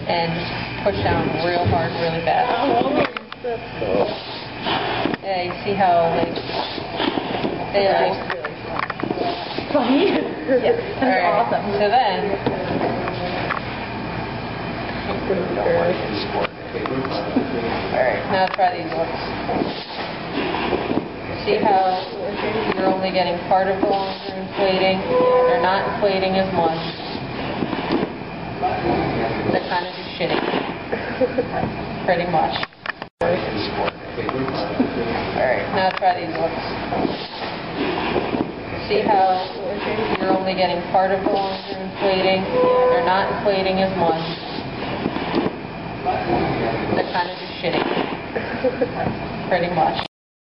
and just push down real hard, really fast. Oh, that's cool. Yeah, you see how they Funny? Yeah, that's awesome. So then, alright, now try these ones. See how you're only getting part of the lungs are inflating? They're not inflating as much. They're kind of just shitting. Pretty much. Alright, now try these ones. See how you're only getting part of the lungs are inflating? They're not inflating as much. They're kind of just shitting. Pretty much.